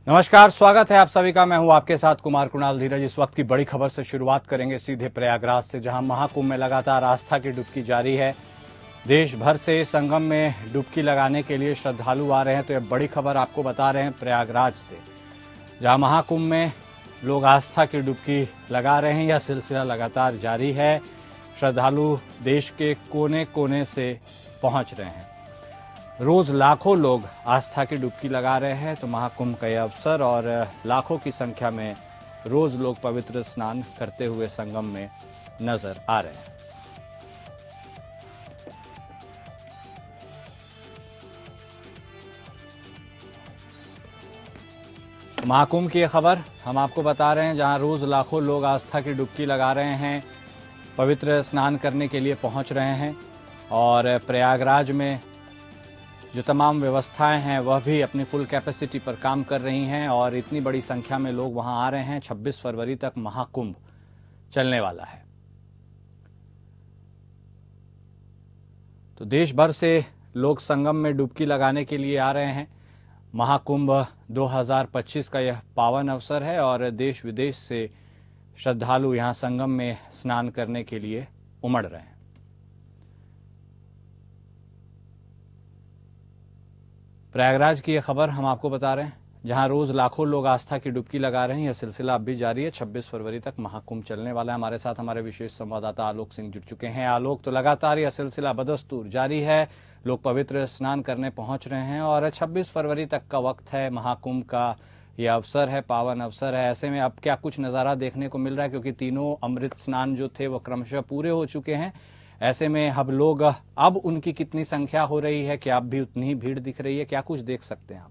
नमस्कार, स्वागत है आप सभी का। मैं हूं आपके साथ कुमार कुणाल धीरज। इस वक्त की बड़ी खबर से शुरुआत करेंगे सीधे प्रयागराज से, जहां महाकुंभ में लगातार आस्था की डुबकी जारी है। देश भर से संगम में डुबकी लगाने के लिए श्रद्धालु आ रहे हैं। तो यह बड़ी खबर आपको बता रहे हैं प्रयागराज से, जहां महाकुंभ में लोग आस्था की डुबकी लगा रहे हैं। यह सिलसिला लगातार जारी है। श्रद्धालु देश के कोने कोने से पहुंच रहे हैं। रोज लाखों लोग आस्था की डुबकी लगा रहे हैं। तो महाकुंभ का यह अवसर और लाखों की संख्या में रोज लोग पवित्र स्नान करते हुए संगम में नजर आ रहे हैं। महाकुंभ की यह खबर हम आपको बता रहे हैं, जहां रोज लाखों लोग आस्था की डुबकी लगा रहे हैं, पवित्र स्नान करने के लिए पहुंच रहे हैं। और प्रयागराज में जो तमाम व्यवस्थाएं हैं वह भी अपनी फुल कैपेसिटी पर काम कर रही हैं और इतनी बड़ी संख्या में लोग वहां आ रहे हैं। 26 फरवरी तक महाकुंभ चलने वाला है। तो देश भर से लोग संगम में डुबकी लगाने के लिए आ रहे हैं। महाकुंभ 2025 का यह पावन अवसर है और देश विदेश से श्रद्धालु यहां संगम में स्नान करने के लिए उमड़ रहे हैं। प्रयागराज की यह खबर हम आपको बता रहे हैं, जहां रोज लाखों लोग आस्था की डुबकी लगा रहे हैं। यह सिलसिला अब भी जारी है। 26 फरवरी तक महाकुंभ चलने वाला है। हमारे साथ हमारे विशेष संवाददाता आलोक सिंह जुड़ चुके हैं। आलोक, तो लगातार यह सिलसिला बदस्तूर जारी है। लोग पवित्र स्नान करने पहुंच रहे हैं और 26 फरवरी तक का वक्त है। महाकुंभ का यह अवसर है, पावन अवसर है। ऐसे में अब क्या कुछ नज़ारा देखने को मिल रहा है, क्योंकि तीनों अमृत स्नान जो थे वो क्रमशः पूरे हो चुके हैं। ऐसे में अब लोग, अब उनकी कितनी संख्या हो रही है, क्या अब भी उतनी ही भीड़ दिख रही है, क्या कुछ देख सकते हैं आप?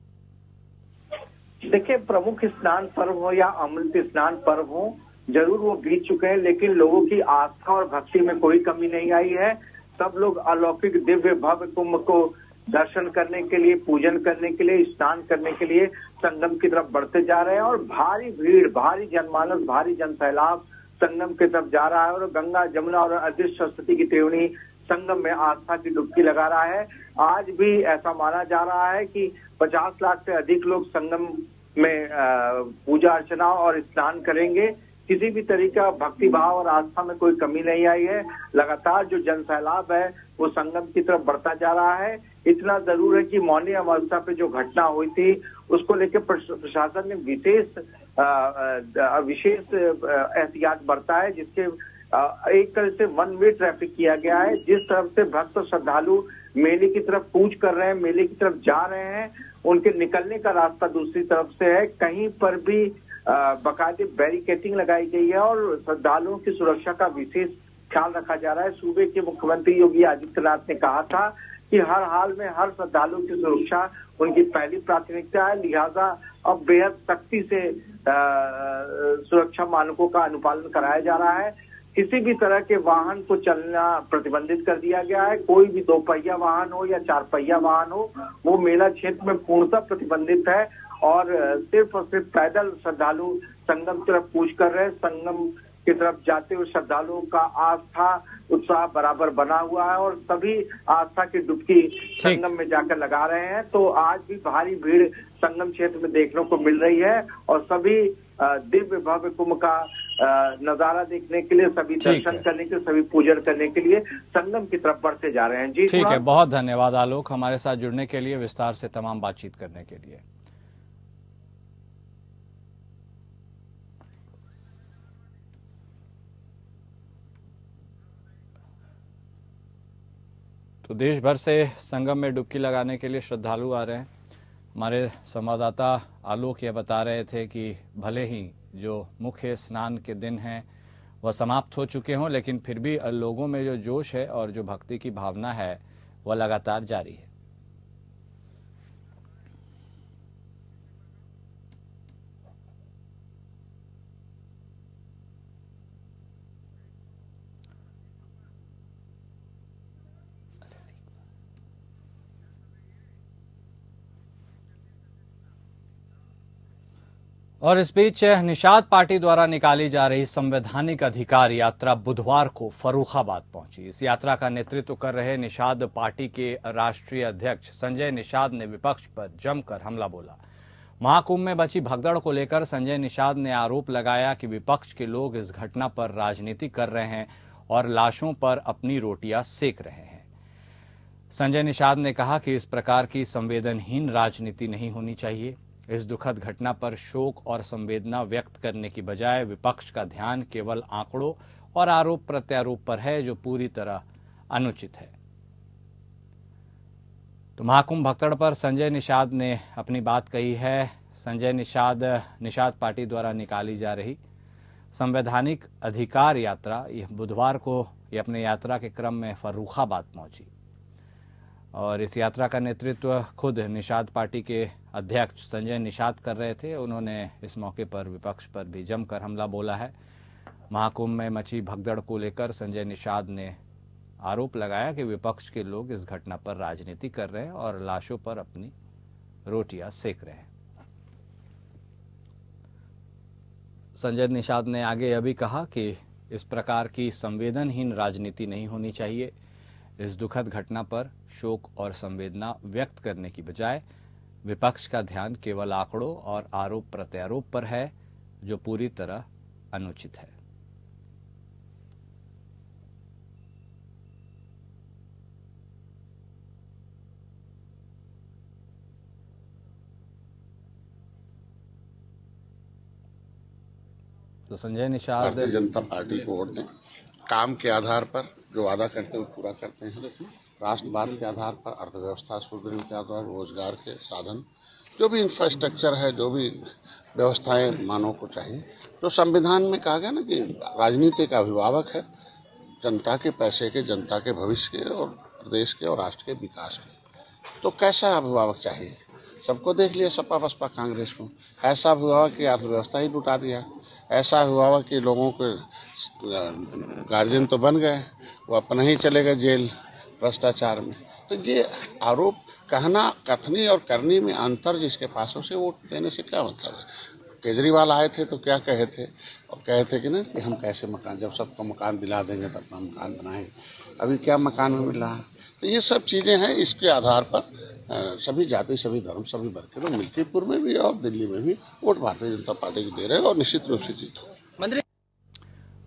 देखिए, प्रमुख स्नान पर्व हो या अमृत स्नान पर्व हो, जरूर वो बीत चुके हैं, लेकिन लोगों की आस्था और भक्ति में कोई कमी नहीं आई है। सब लोग अलौकिक दिव्य भव्य कुंभ को दर्शन करने के लिए, पूजन करने के लिए, स्नान करने के लिए संगम की तरफ बढ़ते जा रहे हैं। और भारी भीड़, भारी जनमानस, भारी जनसैलाब संगम की तरफ जा रहा है और गंगा, जमुना और अदृश्य सरस्वती की त्रिवेणी संगम में आस्था की डुबकी लगा रहा है। आज भी ऐसा माना जा रहा है कि 50 लाख से अधिक लोग संगम में पूजा अर्चना और स्नान करेंगे। किसी भी तरीका भक्ति भाव और आस्था में कोई कमी नहीं आई है। लगातार जो जनसैलाब है वो संगम की तरफ बढ़ता जा रहा है। इतना जरूर है कि मौनी अमावस्या पे जो घटना हुई थी उसको लेकर प्रशासन ने विशेष एहतियात बरता है, जिसके एक तरह से वन वे ट्रैफिक किया गया है। जिस तरफ से भक्त श्रद्धालु मेले की तरफ कूच कर रहे हैं, मेले की तरफ जा रहे हैं, उनके निकलने का रास्ता दूसरी तरफ से है। कहीं पर भी बाकायदे बैरिकेटिंग लगाई गई है और श्रद्धालुओं की सुरक्षा का विशेष ख्याल रखा जा रहा है। सूबे के मुख्यमंत्री योगी आदित्यनाथ ने कहा था कि हर हाल में हर श्रद्धालु की सुरक्षा उनकी पहली प्राथमिकता है। लिहाजा अब बेहद सख्ती से सुरक्षा मानकों का अनुपालन कराया जा रहा है। किसी भी तरह के वाहन को चलना प्रतिबंधित कर दिया गया है। कोई भी 2 पहिया वाहन हो या 4 पहिया वाहन हो, वो मेला क्षेत्र में पूर्णतः प्रतिबंधित है और सिर्फ और सिर्फ पैदल श्रद्धालु संगम की तरफ कूच कर रहे हैं। संगम की तरफ जाते हुए श्रद्धालुओं का आस्था उत्साह बराबर बना हुआ है और सभी आस्था की डुबकी संगम में जाकर लगा रहे हैं। तो आज भी भारी भीड़ संगम क्षेत्र में देखने को मिल रही है और सभी दिव्य भव्य कुंभ का नजारा देखने के लिए, सभी दर्शन करने के लिए, सभी पूजन करने के लिए संगम की तरफ बढ़ते जा रहे हैं। जी ठीक है, बहुत धन्यवाद आलोक, हमारे साथ जुड़ने के लिए, विस्तार से तमाम बातचीत करने के लिए। तो देश भर से संगम में डुबकी लगाने के लिए श्रद्धालु आ रहे हैं। हमारे संवाददाता आलोक ये बता रहे थे कि भले ही जो मुख्य स्नान के दिन हैं वह समाप्त हो चुके हों, लेकिन फिर भी लोगों में जो जोश है और जो भक्ति की भावना है वह लगातार जारी है। और इस बीच निषाद पार्टी द्वारा निकाली जा रही संवैधानिक अधिकार यात्रा बुधवार को फर्रुखाबाद पहुंची। इस यात्रा का नेतृत्व कर रहे निषाद पार्टी के राष्ट्रीय अध्यक्ष संजय निषाद ने विपक्ष पर जमकर हमला बोला। महाकुंभ में बची भगदड़ को लेकर संजय निषाद ने आरोप लगाया कि विपक्ष के लोग इस घटना पर राजनीति कर रहे हैं और लाशों पर अपनी रोटियां सेक रहे हैं। संजय निषाद ने कहा कि इस प्रकार की संवेदनहीन राजनीति नहीं होनी चाहिए। इस दुखद घटना पर शोक और संवेदना व्यक्त करने की बजाय विपक्ष का ध्यान केवल आंकड़ों और आरोप प्रत्यारोप पर है, जो पूरी तरह अनुचित है। तो महाकुंभ भगदड़ पर संजय निषाद ने अपनी बात कही है। संजय निषाद पार्टी द्वारा निकाली जा रही संवैधानिक अधिकार यात्रा यह बुधवार को अपने यात्रा के क्रम में फर्रुखाबाद पहुंची और इस यात्रा का नेतृत्व खुद निषाद पार्टी के अध्यक्ष संजय निषाद कर रहे थे। उन्होंने इस मौके पर विपक्ष पर भी जमकर हमला बोला है। महाकुंभ में मची भगदड़ को लेकर संजय निषाद ने आरोप लगाया कि विपक्ष के लोग इस घटना पर राजनीति कर रहे हैं और लाशों पर अपनी रोटियां सेक रहे हैं। संजय निषाद ने आगे यह भी कहा कि इस प्रकार की संवेदनहीन राजनीति नहीं होनी चाहिए। इस दुखद घटना पर शोक और संवेदना व्यक्त करने की बजाय विपक्ष का ध्यान केवल आंकड़ों और आरोप प्रत्यारोप पर है, जो पूरी तरह अनुचित है। तो संजय निषाद भारतीय जनता पार्टी को वोट दें। काम के आधार पर जो वादा करते हैं वो पूरा करते हैं। राष्ट्रवाद के आधार पर, अर्थव्यवस्था सुदृढ़ के आधार पर, रोजगार के साधन, जो भी इंफ्रास्ट्रक्चर है, जो भी व्यवस्थाएं मानव को चाहिए, तो संविधान में कहा गया ना कि राजनीति का अभिभावक है जनता के पैसे के, जनता के भविष्य के और प्रदेश के और राष्ट्र के विकास के। तो कैसा अभिभावक चाहिए? सबको देख लिया सपा बसपा कांग्रेस को। ऐसा अभिभावक की अर्थव्यवस्था ही लुटा दिया। ऐसा अभिभावक के लोगों के गार्जियन तो बन गए, वो अपने ही चले गए जेल भ्रष्टाचार में। तो ये आरोप कहना, कथनी और करनी में अंतर जिसके पास, उसे वोट देने से क्या मतलब है? केजरीवाल आए थे तो क्या कहे थे? और कहे थे कि ना कि हम कैसे मकान, जब सबको मकान दिला देंगे तो अपना मकान बनाएंगे। अभी क्या मकान में मिल रहा है? तो ये सब चीज़ें हैं। इसके आधार पर सभी जाति, सभी धर्म, सभी वर्ग के लोग मिल्कीपुर में भी और दिल्ली में भी वोट भारतीय जनता पार्टी को दे रहे हैं और निश्चित रूप से जीत हो।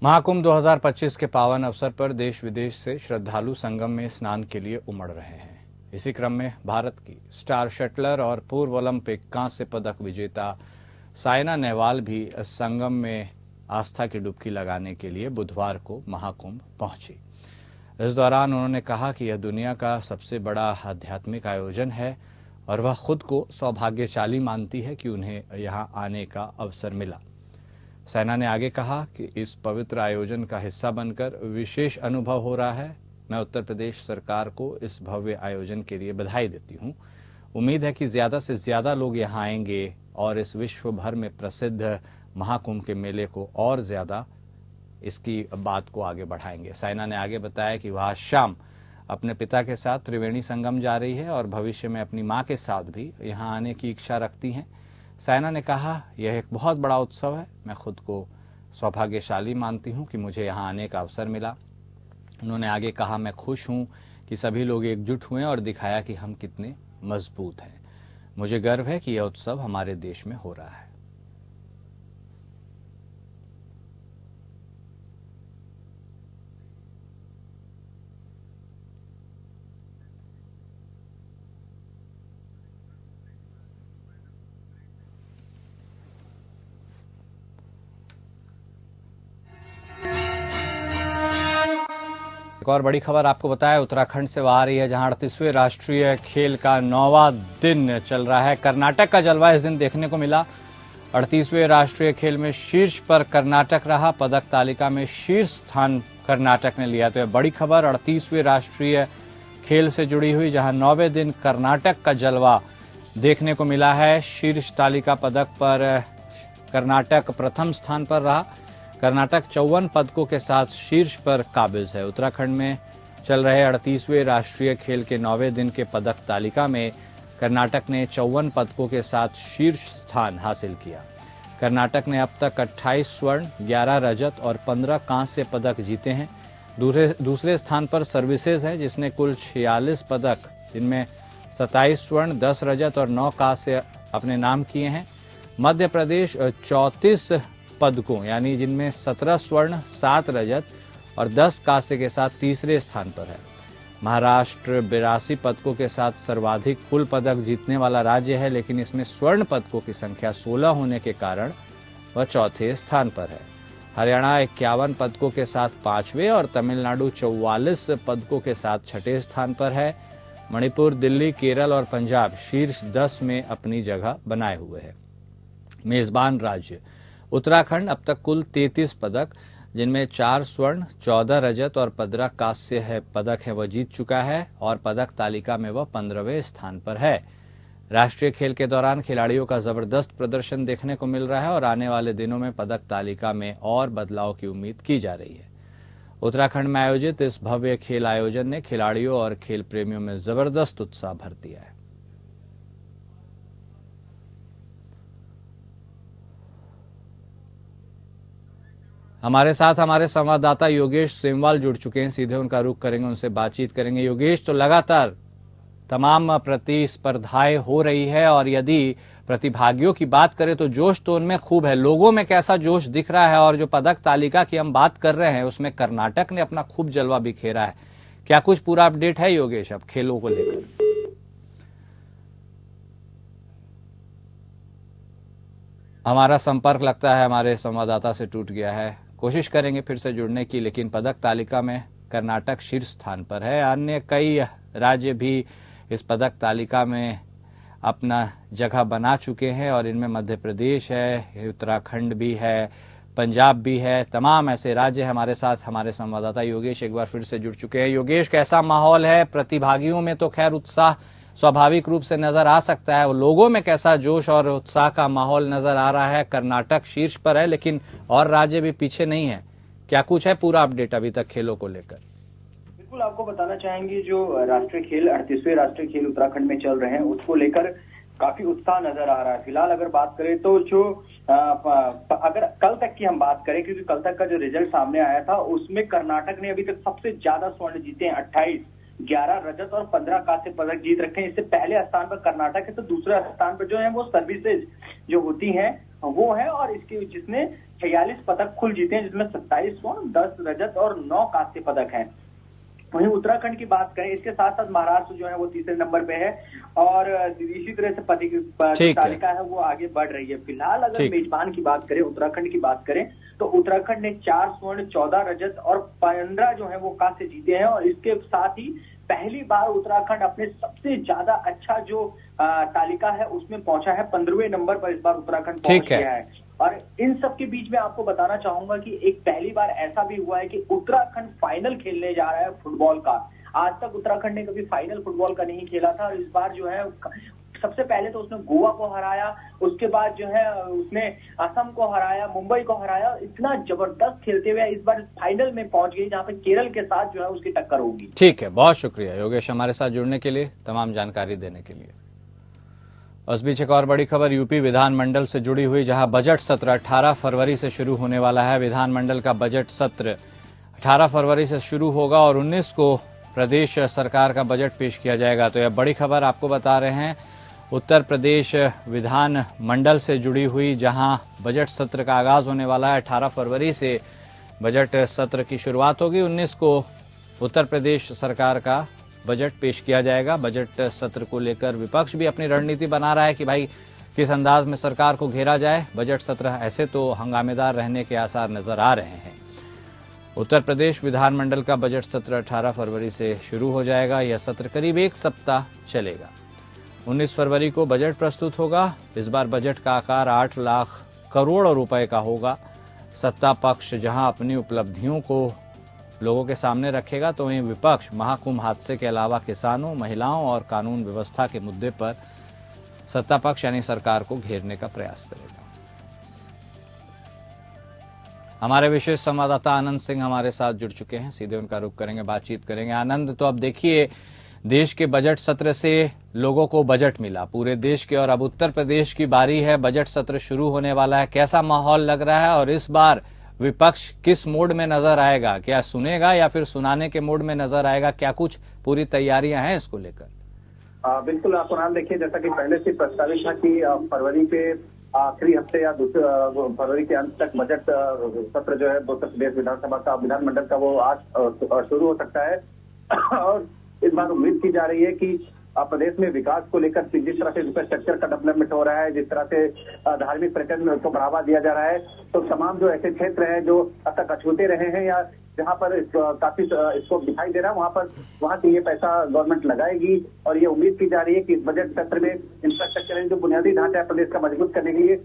महाकुंभ 2025 के पावन अवसर पर देश विदेश से श्रद्धालु संगम में स्नान के लिए उमड़ रहे हैं। इसी क्रम में भारत की स्टार शटलर और पूर्व ओलंपिक कांस्य पदक विजेता साइना नेहवाल भी संगम में आस्था की डुबकी लगाने के लिए बुधवार को महाकुंभ पहुंची। इस दौरान उन्होंने कहा कि यह दुनिया का सबसे बड़ा आध्यात्मिक आयोजन है और वह खुद को सौभाग्यशाली मानती है कि उन्हें यहां आने का अवसर मिला। साइना ने आगे कहा कि इस पवित्र आयोजन का हिस्सा बनकर विशेष अनुभव हो रहा है। मैं उत्तर प्रदेश सरकार को इस भव्य आयोजन के लिए बधाई देती हूं। उम्मीद है कि ज्यादा से ज्यादा लोग यहां आएंगे और इस विश्व भर में प्रसिद्ध महाकुंभ के मेले को और ज्यादा इसकी बात को आगे बढ़ाएंगे। साइना ने आगे बताया कि वह आज शाम अपने पिता के साथ त्रिवेणी संगम जा रही है और भविष्य में अपनी मां के साथ भी यहां आने की इच्छा रखती हैं। साइना ने कहा, यह एक बहुत बड़ा उत्सव है। मैं खुद को सौभाग्यशाली मानती हूं कि मुझे यहां आने का अवसर मिला। उन्होंने आगे कहा, मैं खुश हूं कि सभी लोग एकजुट हुए और दिखाया कि हम कितने मजबूत हैं। मुझे गर्व है कि यह उत्सव हमारे देश में हो रहा है। एक और बड़ी खबर आपको बताया उत्तराखंड से आ रही है, जहां 38वें राष्ट्रीय खेल का 9वां दिन चल रहा है। कर्नाटक का जलवा इस दिन देखने को मिला। 38वें राष्ट्रीय खेल में शीर्ष पर कर्नाटक रहा। पदक तालिका में शीर्ष स्थान कर्नाटक ने लिया। तो यह बड़ी खबर 38वें राष्ट्रीय खेल से जुड़ी हुई, जहां 9वें दिन कर्नाटक का जलवा देखने को मिला है। शीर्ष तालिका पदक पर कर्नाटक प्रथम स्थान पर रहा। कर्नाटक 54 पदकों के साथ शीर्ष पर काबिज है। उत्तराखंड में चल रहे 38वें राष्ट्रीय खेल के 9वें दिन के पदक तालिका में कर्नाटक ने 54 पदकों के साथ शीर्ष स्थान हासिल किया। कर्नाटक ने अब तक 28 स्वर्ण, 11 रजत और 15 कांस्य पदक जीते हैं। दूसरे स्थान पर सर्विसेज है, जिसने कुल 46 पदक, जिनमें 27 स्वर्ण, 10 रजत और 9 कांस्य अपने नाम किए हैं। मध्य प्रदेश 34 पदकों यानी जिनमें 17 स्वर्ण, 7 रजत और 10 कांस्य के साथ तीसरे स्थान पर है। महाराष्ट्र 82 पदकों के साथ सर्वाधिक कुल पदक जीतने वाला राज्य है, लेकिन इसमें स्वर्ण पदकों की संख्या 16 होने के कारण वह चौथे स्थान पर है। हरियाणा 51 पदकों के साथ 5वें और तमिलनाडु 44 पदकों के साथ 6ठे स्थान पर है। मणिपुर, दिल्ली, केरल और पंजाब शीर्ष 10 में अपनी जगह बनाए हुए है। मेजबान राज्य उत्तराखंड अब तक कुल 33 पदक, जिनमें 4 स्वर्ण, 14 रजत और 15 कांस्य पदक है वह जीत चुका है और पदक तालिका में वह 15वें स्थान पर है। राष्ट्रीय खेल के दौरान खिलाड़ियों का जबरदस्त प्रदर्शन देखने को मिल रहा है और आने वाले दिनों में पदक तालिका में और बदलाव की उम्मीद की जा रही है। उत्तराखंड में आयोजित इस भव्य खेल आयोजन ने खिलाड़ियों और खेल प्रेमियों में जबरदस्त उत्साह भर दिया है। हमारे साथ हमारे संवाददाता योगेश सेमवाल जुड़ चुके हैं, सीधे उनका रुख करेंगे, उनसे बातचीत करेंगे। योगेश, तो लगातार तमाम प्रतिस्पर्धाएं हो रही है और यदि प्रतिभागियों की बात करें तो जोश तो उनमें खूब है। लोगों में कैसा जोश दिख रहा है? और जो पदक तालिका की हम बात कर रहे हैं उसमें कर्नाटक ने अपना खूब जलवा बिखेरा है। क्या कुछ पूरा अपडेट है योगेश अब खेलों को लेकर? हमारा संपर्क लगता है हमारे संवाददाता से टूट गया है, कोशिश करेंगे फिर से जुड़ने की, लेकिन पदक तालिका में कर्नाटक शीर्ष स्थान पर है। अन्य कई राज्य भी इस पदक तालिका में अपना जगह बना चुके हैं और इनमें मध्य प्रदेश है, उत्तराखंड भी है, पंजाब भी है। तमाम ऐसे राज्य हमारे साथ हमारे संवाददाता योगेश एक बार फिर से जुड़ चुके हैं। योगेश, कैसा माहौल है? प्रतिभागियों में तो खैर उत्साह स्वाभाविक रूप से नजर आ सकता है, लोगों में कैसा जोश और उत्साह का माहौल नजर आ रहा है? कर्नाटक शीर्ष पर है लेकिन और राज्य भी पीछे नहीं है। क्या कुछ है पूरा अपडेट अभी तक खेलों को लेकर? बिल्कुल, आपको बताना चाहेंगे जो राष्ट्रीय खेल 38वें राष्ट्रीय खेल उत्तराखंड में चल रहे हैं उसको लेकर काफी उत्साह नजर आ रहा है। फिलहाल अगर बात करें तो जो अगर कल तक की हम बात करें, क्योंकि कल तक का जो रिजल्ट सामने आया था उसमें कर्नाटक ने अभी तक सबसे ज्यादा स्वर्ण जीते हैं, 28, 11 रजत और 15 कांस्य पदक जीत रखे हैं। इससे पहले स्थान पर कर्नाटक है तो दूसरे स्थान पर जो है वो सर्विसेज जो होती हैं वो है और इसके जिसने 46 पदक कुल जीते हैं, जिसमें 27 स्वर्ण, 10 रजत और 9 कांस्य पदक हैं। वहीं उत्तराखंड की बात करें, इसके साथ साथ महाराष्ट्र जो है वो तीसरे नंबर पे है और इसी तरह से तालिका है वो आगे बढ़ रही है। फिलहाल अगर मेजबान की बात करें, उत्तराखंड की बात करें तो उत्तराखंड ने 4 स्वर्ण, 14 रजत और 15 जो है वो कांस्य जीते हैं और इसके साथ ही पहली बार उत्तराखंड अपने सबसे ज्यादा अच्छा जो तालिका है उसमें पहुंचा है। 15वें नंबर पर इस बार उत्तराखंड पहुंच गया है। और इन सब के बीच में आपको बताना चाहूंगा कि एक पहली बार ऐसा भी हुआ है कि उत्तराखंड फाइनल खेलने जा रहा है फुटबॉल का। आज तक उत्तराखंड ने कभी फाइनल फुटबॉल का नहीं खेला था और इस बार जो है सबसे पहले तो उसने गोवा को हराया, उसके बाद जो है उसने असम को हराया, मुंबई को हराया। इतना जबरदस्त खेलते हुए इस बार फाइनल में पहुंच गई जहां पे केरल के साथ जो है उसकी टक्कर होगी। ठीक है, बहुत शुक्रिया योगेश हमारे साथ जुड़ने के लिए, तमाम जानकारी देने के लिए। उस बीच एक और बड़ी खबर यूपी विधानमंडल से जुड़ी हुई, जहां बजट सत्र 18 फरवरी से शुरू होने वाला है। विधानमंडल का बजट सत्र 18 फरवरी से शुरू होगा और 19 को प्रदेश सरकार का बजट पेश किया जाएगा। तो यह बड़ी खबर आपको बता रहे हैं उत्तर प्रदेश विधान मंडल से जुड़ी हुई, जहां बजट सत्र का आगाज होने वाला है। 18 फरवरी से बजट सत्र की शुरुआत होगी। 19 को उत्तर प्रदेश सरकार का बजट पेश किया जाएगा। बजट सत्र को लेकर विपक्ष भी अपनी रणनीति बना रहा है कि भाई किस अंदाज में सरकार को घेरा जाए। बजट सत्र ऐसे तो हंगामेदार रहने के आसार नजर आ रहे हैं। उत्तर प्रदेश विधानमंडल का बजट सत्र 18 फरवरी से शुरू हो जाएगा। यह सत्र करीब 1 सप्ताह चलेगा। 19 फरवरी को बजट प्रस्तुत होगा। इस बार बजट का आकार 8 लाख करोड़ रुपए का होगा। सत्ता पक्ष जहां अपनी उपलब्धियों को लोगों के सामने रखेगा, तो वहीं विपक्ष महाकुंभ हादसे के अलावा किसानों, महिलाओं और कानून व्यवस्था के मुद्दे पर सत्ता पक्ष यानी सरकार को घेरने का प्रयास करेगा। हमारे विशेष संवाददाता आनंद सिंह हमारे साथ जुड़ चुके हैं, सीधे उनका रुख करेंगे, बातचीत करेंगे। आनंद, तो अब देखिए देश के बजट सत्र से लोगों को बजट मिला पूरे देश के, और अब उत्तर प्रदेश की बारी है। बजट सत्र शुरू होने वाला है। कैसा माहौल लग रहा है और इस बार विपक्ष किस मोड में नजर आएगा? क्या सुनेगा या फिर सुनाने के मोड में नजर आएगा? क्या कुछ पूरी तैयारियां हैं इसको लेकर? बिल्कुल आपको नाम देखिए, जैसा कि पहले से प्रस्तावित था कि फरवरी के आखिरी हफ्ते या दूसरे फरवरी के अंत तक बजट सत्र जो है उत्तर प्रदेश विधानसभा का, विधानमंडल का, वो आज शुरू हो सकता है। और इस बार उम्मीद की जा रही है कि प्रदेश में विकास को लेकर जिस तरह से इंफ्रास्ट्रक्चर का डेवलपमेंट हो रहा है, जिस तरह से धार्मिक पर्यटन को बढ़ावा दिया जा रहा है, तो तमाम जो ऐसे क्षेत्र हैं जो अब तक अछूते रहे हैं या जहां पर काफी इसको दिखाई दे रहा है, वहां से ये पैसा गवर्नमेंट लगाएगी। और ये उम्मीद की जा रही है कि इस बजट सत्र में इंफ्रास्ट्रक्चर जो बुनियादी ढांचा है प्रदेश का मजबूत करने के लिए,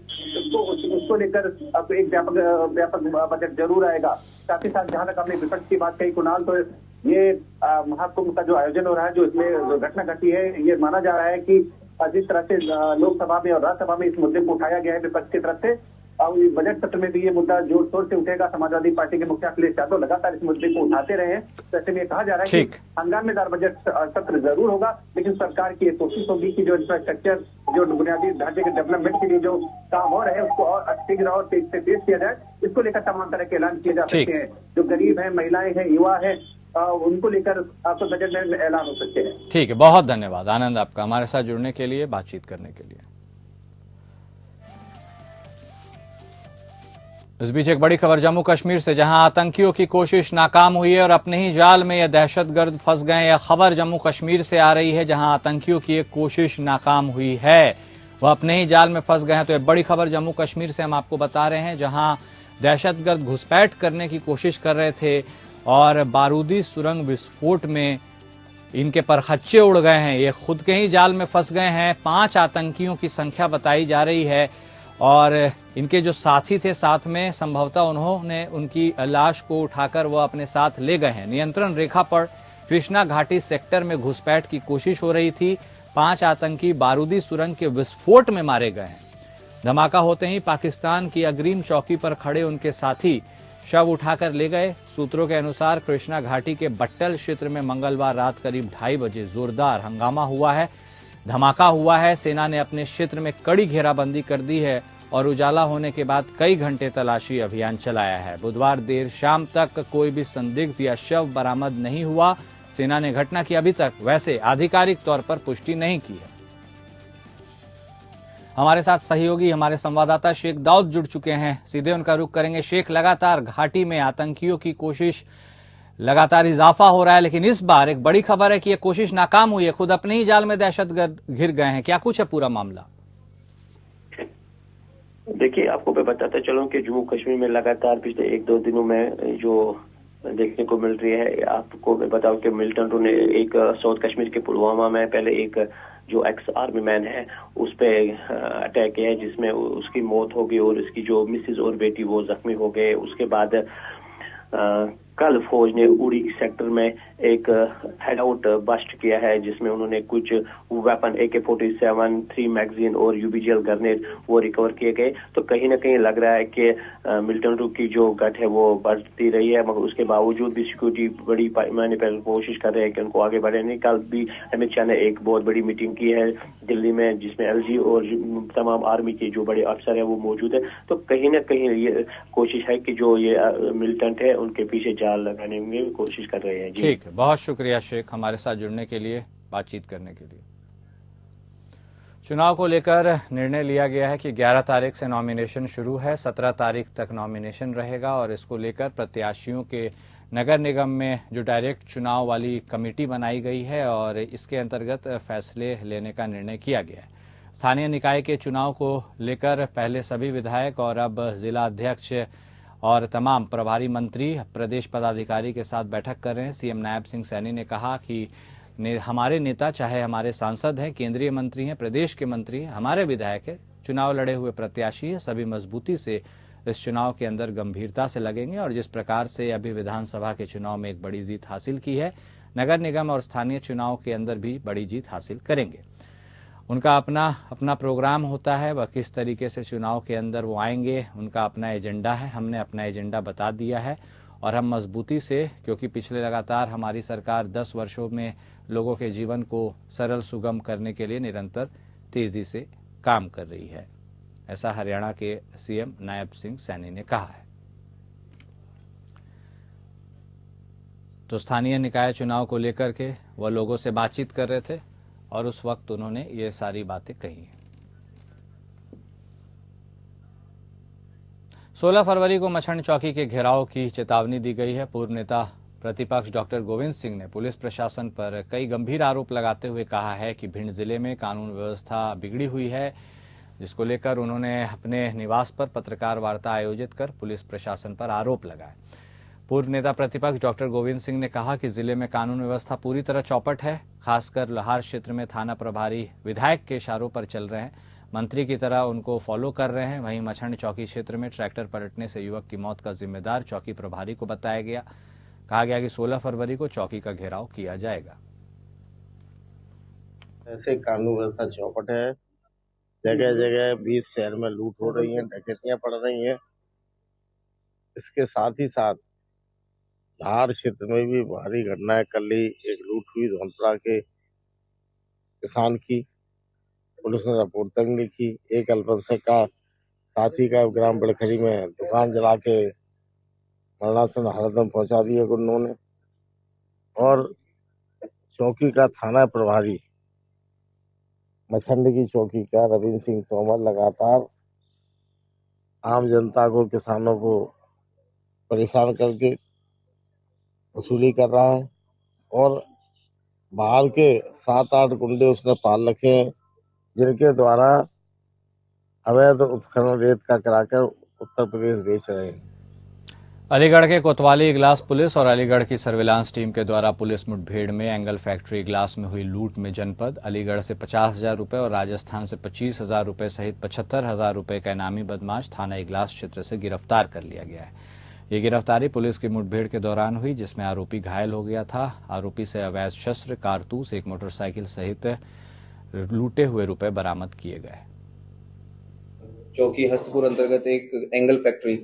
उसको लेकर अब एक व्यापक बजट जरूर आएगा। साथ ही साथ जहां तक आपने विपक्ष की बात कही कुणाल, तो ये महाकुंभ का जो आयोजन हो रहा है, जो इसमें जो घटना घटी है, ये माना जा रहा है कि जिस तरह से लोकसभा में और राज्यसभा में इस मुद्दे को उठाया गया है विपक्ष की तरफ से, और बजट सत्र में भी ये मुद्दा जोर शोर से उठेगा। समाजवादी पार्टी के मुखिया अखिलेश यादव लगातार इस मुद्दे को उठाते रहे हैं। तो ऐसे में कहा जा रहा है कि हंगामेदार बजट सत्र जरूर होगा, लेकिन सरकार की ये कोशिश होगी कि जो इंफ्रास्ट्रक्चर, जो बुनियादी ढांचे के डेवलपमेंट के लिए जो काम हो रहे हैं, उसको और शीघ्र और तेज से तेज किया जाए। इसको लेकर तमाम तरह के ऐलान किए जा सकते हैं। जो गरीब है, महिलाएं हैं, युवा है, उनको लेकर आपको बजट में ऐलान हो सकते हैं। ठीक है, बहुत धन्यवाद आनंद आपका हमारे साथ जुड़ने के लिए, बातचीत करने के लिए। इस बीच एक बड़ी खबर जम्मू कश्मीर से, जहां आतंकियों की कोशिश नाकाम हुई है और अपने ही जाल में यह दहशतगर्द फंस गए। यह खबर जम्मू कश्मीर से आ रही है, जहां आतंकियों की एक कोशिश नाकाम हुई है, वह अपने ही जाल में फंस गए हैं। तो एक बड़ी खबर जम्मू कश्मीर से हम आपको बता रहे हैं, जहां दहशतगर्द घुसपैठ करने की कोशिश कर रहे थे और बारूदी सुरंग विस्फोट में इनके परखच्चे उड़ गए हैं। ये खुद के ही जाल में फंस गए हैं। 5 आतंकियों की संख्या बताई जा रही है और इनके जो साथी थे साथ में, संभवतः उन्होंने उनकी लाश को उठाकर वह अपने साथ ले गए हैं। नियंत्रण रेखा पर कृष्णा घाटी सेक्टर में घुसपैठ की कोशिश हो रही थी। 5 आतंकी बारूदी सुरंग के विस्फोट में मारे गए हैं। धमाका होते ही पाकिस्तान की अग्रिम चौकी पर खड़े उनके साथी शव उठाकर ले गए। सूत्रों के अनुसार कृष्णा घाटी के बट्टल क्षेत्र में मंगलवार रात करीब 2:30 बजे जोरदार हंगामा हुआ है, धमाका हुआ है। सेना ने अपने क्षेत्र में कड़ी घेराबंदी कर दी है और उजाला होने के बाद कई घंटे तलाशी अभियान चलाया है। बुधवार देर शाम तक कोई भी संदिग्ध या शव बरामद नहीं हुआ। सेना ने घटना की अभी तक वैसे आधिकारिक तौर पर पुष्टि नहीं की है। हमारे साथ सहयोगी हमारे संवाददाता शेख दाऊद जुड़ चुके हैं, सीधे उनका रुख करेंगे। शेख, लगातार घाटी में आतंकियों की कोशिश लगातार इजाफा हो रहा है, लेकिन इस बार एक बड़ी खबर है कि यह कोशिश नाकाम हुई है। खुद अपने ही जाल में दहशतगर्द घिर गए हैं। क्या कुछ है पूरा मामला? देखिए, आपको मैं बताता चलूं कि जम्मू कश्मीर में लगातार पिछले 1-2 दिनों में जो देखने को मिल रही है, आपको मैं बताऊं कि मिलिटेंटों ने एक साउथ कश्मीर के पुलवामा में पहले एक जो एक्स आर्मी मैन है उस पे अटैक किया है, जिसमें उसकी मौत हो गई और उसकी जो मिसेज और बेटी वो जख्मी हो गए। उसके बाद कल फौज ने उड़ी सेक्टर में एक हेड आउट बस्ट किया है, जिसमें उन्होंने कुछ वेपन AK-47, 3 मैगजीन और यूबीजीएल ग्रेनेड वो रिकवर किए गए। तो कहीं ना कहीं लग रहा है कि मिलिटेंटों की जो गठ है वो बढ़ती रही है, मगर उसके बावजूद भी सिक्योरिटी बड़ी पैमाने पर कोशिश कर रहे हैं कि उनको आगे बढ़ाने। कल भी अमित शाह ने एक बहुत बड़ी मीटिंग की है दिल्ली में, जिसमें LG और तमाम आर्मी के जो बड़े अफसर है वो मौजूद है। तो कहीं ना कहीं ये कोशिश है कि जो ये मिलिटेंट है उनके पीछे जाल लगाने में कोशिश कर रहे हैं। ठीक है, बहुत शुक्रिया शेख हमारे साथ जुड़ने के लिए, बातचीत करने के लिए। चुनाव को लेकर निर्णय लिया गया है कि 11 तारीख से नॉमिनेशन शुरू है, 17 तारीख तक नॉमिनेशन रहेगा और इसको लेकर प्रत्याशियों के नगर निगम में जो डायरेक्ट चुनाव वाली कमेटी बनाई गई है और इसके अंतर्गत फैसले लेने का निर्णय किया गया है। स्थानीय निकाय के चुनाव को लेकर पहले सभी विधायक और अब जिला अध्यक्ष और तमाम प्रभारी मंत्री प्रदेश पदाधिकारी के साथ बैठक कर रहे हैं। सीएम नायब सिंह सैनी ने कहा कि हमारे नेता, चाहे हमारे सांसद हैं, केंद्रीय मंत्री हैं, प्रदेश के मंत्री हैं, हमारे विधायक हैं, चुनाव लड़े हुए प्रत्याशी हैं, सभी मजबूती से इस चुनाव के अंदर गंभीरता से लगेंगे और जिस प्रकार से अभी विधानसभा के चुनाव में एक बड़ी जीत हासिल की है, नगर निगम और स्थानीय चुनाव के अंदर भी बड़ी जीत हासिल करेंगे। उनका अपना प्रोग्राम होता है, वह किस तरीके से चुनाव के अंदर वो आएंगे, उनका अपना एजेंडा है। हमने अपना एजेंडा बता दिया है और हम मजबूती से, क्योंकि पिछले लगातार हमारी सरकार 10 वर्षों में लोगों के जीवन को सरल सुगम करने के लिए निरंतर तेजी से काम कर रही है, ऐसा हरियाणा के सीएम नायब सिंह सैनी ने कहा है। तो स्थानीय निकाय चुनाव को लेकर के वह लोगों से बातचीत कर रहे थे और उस वक्त उन्होंने ये सारी बातें कही। 16 फरवरी को मछंड चौकी के घेराव की चेतावनी दी गई है। पूर्व नेता प्रतिपक्ष डॉक्टर गोविंद सिंह ने पुलिस प्रशासन पर कई गंभीर आरोप लगाते हुए कहा है कि भिंड जिले में कानून व्यवस्था बिगड़ी हुई है, जिसको लेकर उन्होंने अपने निवास पर पत्रकार वार्ता आयोजित कर पुलिस प्रशासन पर आरोप लगाए। पूर्व नेता प्रतिपक्ष डॉक्टर गोविंद सिंह ने कहा कि जिले में कानून व्यवस्था पूरी तरह चौपट है, खासकर लोहार क्षेत्र में थाना प्रभारी विधायक के इशारों पर चल रहे हैं, मंत्री की तरह उनको फॉलो कर रहे हैं। वहीं मछंड चौकी क्षेत्र में ट्रैक्टर पलटने से युवक की मौत का जिम्मेदार चौकी प्रभारी को बताया गया। कहा गया कि 16 फरवरी को चौकी का घेराव किया जाएगा। ऐसे कानून व्यवस्था चौपट है, जगह जगह 20 शहर में लूट हो रही है, डकैतियां पड़ रही हैं। इसके साथ ही साथ धार क्षेत्र में भी भारी घटनाएं। कल ही एक लूट हुई धौलपुरा के किसान की, पुलिस ने रिपोर्ट तक लिखी। एक अल्पसंख्यक का साथी का ग्राम बड़खरी में दुकान जला के मरणासन हरदम पहुंचा दिया गुंडों ने। और चौकी का थाना प्रभारी मछंड की चौकी का रविंद्र सिंह तोमर लगातार आम जनता को, किसानों को परेशान करके वसूली कर रहा है। और बाहर के 7-8 गुंडे उसने पाल रखे हैं, जिनके द्वारा अवैध उत्खनन रेत का कराकर उत्तर प्रदेश बेच रहे हैं। अलीगढ़ के कोतवाली ग्लास पुलिस और अलीगढ़ की सर्विलांस टीम के द्वारा पुलिस मुठभेड़ में एंगल फैक्ट्री ग्लास में हुई लूट में जनपद अलीगढ़ से 50,000 रुपए और राजस्थान से 25,000 रुपए सहित 75,000 रुपए का इनामी बदमाश थाना इगलास क्षेत्र से गिरफ्तार कर लिया गया है। ये गिरफ्तारी पुलिस की मुठभेड़ के दौरान हुई, जिसमें आरोपी घायल हो गया था। आरोपी से अवैध शस्त्र, कारतूस, एक मोटरसाइकिल सहित लूटे हुए रुपए बरामद किए गए। चौकी हस्तपुर अंतर्गत एक एंगल फैक्ट्री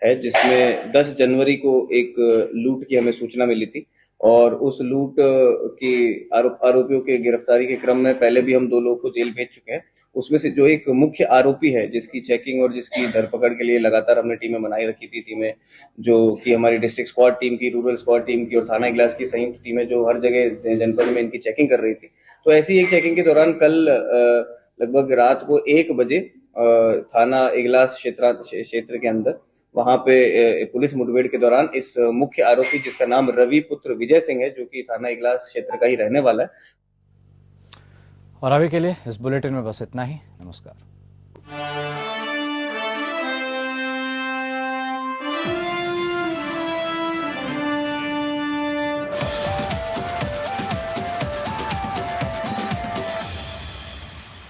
है, जिसमें 10 जनवरी को एक लूट की हमें सूचना मिली थी और उस लूट की आरोपियों के गिरफ्तारी के क्रम में पहले भी हम 2 लोगों को जेल भेज चुके हैं। उसमें से जो एक मुख्य आरोपी है, जिसकी चेकिंग और जिसकी धरपकड़ के लिए लगातार हमने टीमें बनाई रखी थी, टीमें जो कि हमारी डिस्ट्रिक्ट स्क्वाड टीम की, रूरल स्क्वाड टीम की और थाना इगलास की संयुक्त टीमें जो हर जगह जनपद में इनकी चेकिंग कर रही थी। तो ऐसी एक चेकिंग के दौरान कल लगभग रात को 1 बजे थाना इगलास क्षेत्र के अंदर वहां पे पुलिस मुठभेड़ के दौरान इस मुख्य आरोपी, जिसका नाम रवि पुत्र विजय सिंह है, जो कि थाना इगलास क्षेत्र का ही रहने वाला है। और अभी के लिए इस बुलेटिन में बस इतना ही। नमस्कार।